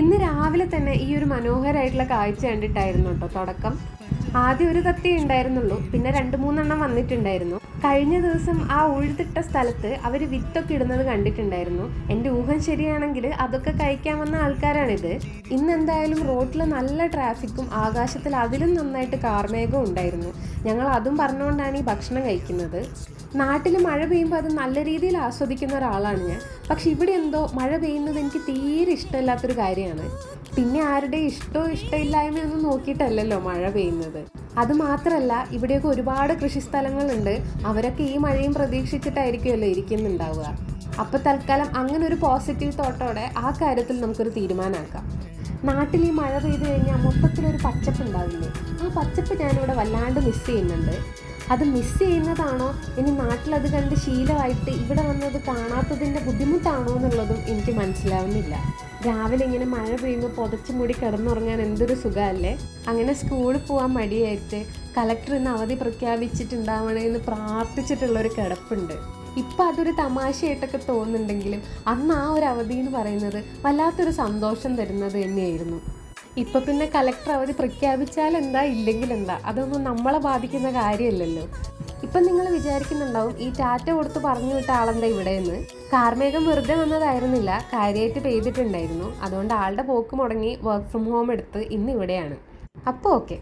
ഇന്ന് രാവിലെ തന്നെ ഈ ഒരു മനോഹരമായിട്ടുള്ള കാഴ്ച കണ്ടിട്ടായിരുന്നു കേട്ടോ തുടക്കം. ആദ്യം ഒരു തത്തേ ഉണ്ടായിരുന്നുള്ളൂ, പിന്നെ 2-3 വന്നിട്ടുണ്ടായിരുന്നു. കഴിഞ്ഞ ദിവസം ആ ഉഴുതിട്ട സ്ഥലത്ത് അവർ വിത്തൊക്കെ ഇടുന്നത് കണ്ടിട്ടുണ്ടായിരുന്നു. എൻ്റെ ഊഹം ശരിയാണെങ്കിൽ അതൊക്കെ കഴിക്കാൻ വന്ന ആൾക്കാരാണിത്. ഇന്ന് എന്തായാലും റോഡിൽ നല്ല ട്രാഫിക്കും ആകാശത്തിൽ അതിലും നന്നായിട്ട് കാർമേഘവും ഉണ്ടായിരുന്നു. ഞങ്ങൾ അതും പറഞ്ഞുകൊണ്ടാണ് ഈ ഭക്ഷണം കഴിക്കുന്നത്. നാട്ടിൽ മഴ പെയ്യുമ്പോൾ അത് നല്ല രീതിയിൽ ആസ്വദിക്കുന്ന ഒരാളാണ് ഞാൻ. പക്ഷെ ഇവിടെ എന്തോ മഴ പെയ്യുന്നത് എനിക്ക് തീരെ ഇഷ്ടമില്ലാത്തൊരു കാര്യമാണ്. പിന്നെ ആരുടെ ഇഷ്ടമില്ലായ്മയൊന്നും നോക്കിയിട്ടല്ലല്ലോ മഴ പെയ്യുന്നത്. അതുമാത്രമല്ല, ഇവിടെയൊക്കെ ഒരുപാട് കൃഷിസ്ഥലങ്ങളുണ്ട്. അവരൊക്കെ ഈ മഴയും പ്രതീക്ഷിച്ചിട്ടായിരിക്കുമല്ലോ ഇരിക്കുന്നുണ്ടാവുക. അപ്പോൾ തൽക്കാലം അങ്ങനെ ഒരു പോസിറ്റീവ് തോട്ടോടെ ആ കാര്യത്തിൽ നമുക്കൊരു തീരുമാനമാക്കാം. നാട്ടിൽ ഈ മഴ പെയ്തു കഴിഞ്ഞാൽ മൊത്തത്തിലൊരു പച്ചപ്പ് ഉണ്ടാവില്ലേ? ആ പച്ചപ്പ് ഞാനിവിടെ വല്ലാണ്ട് മിസ് ചെയ്യുന്നുണ്ട്. അത് മിസ് ചെയ്യുന്നതാണോ, ഇനി നാട്ടിലത് കണ്ട് ശീലമായിട്ട് ഇവിടെ വന്നത് കാണാത്തതിൻ്റെ ബുദ്ധിമുട്ടാണോ എന്നുള്ളതും എനിക്ക് മനസ്സിലാവുന്നില്ല. രാവിലെ ഇങ്ങനെ മഴ പെയ്യുമ്പോൾ പുതച്ച് മൂടി കിടന്നുറങ്ങാൻ എന്തൊരു സുഖമല്ലേ. അങ്ങനെ സ്കൂളിൽ പോകാൻ മടിയായിട്ട് കളക്ടർ ഇന്ന് അവധി പ്രഖ്യാപിച്ചിട്ടുണ്ടാവണമെന്ന് പ്രാർത്ഥിച്ചിട്ടുള്ളൊരു കിടപ്പുണ്ട്. ഇപ്പം അതൊരു തമാശയായിട്ടൊക്കെ തോന്നുന്നുണ്ടെങ്കിലും അന്ന് ആ ഒരു അവധി എന്ന് പറയുന്നത് വല്ലാത്തൊരു സന്തോഷം തരുന്നത് തന്നെയായിരുന്നു. ഇപ്പം പിന്നെ കളക്ടർ അവധി പ്രഖ്യാപിച്ചാൽ എന്താ ഇല്ലെങ്കിൽ എന്താ, അതൊന്നും നമ്മളെ ബാധിക്കുന്ന കാര്യമല്ലല്ലോ. ഇപ്പം നിങ്ങൾ വിചാരിക്കുന്നുണ്ടാവും ഈ ടാറ്റ കൊടുത്ത് പറഞ്ഞു വിട്ട ആളെന്താ ഇവിടെയെന്ന്. കാർമേഘം വെറുതെ വന്നതായിരുന്നില്ല, കാര്യമായിട്ട് പെയ്തിട്ടുണ്ടായിരുന്നു. അതുകൊണ്ട് ആളുടെ പോക്ക് മുടങ്ങി വർക്ക് ഫ്രം ഹോം എടുത്ത് ഇന്ന് ഇവിടെയാണ്. അപ്പോൾ ഓക്കെ.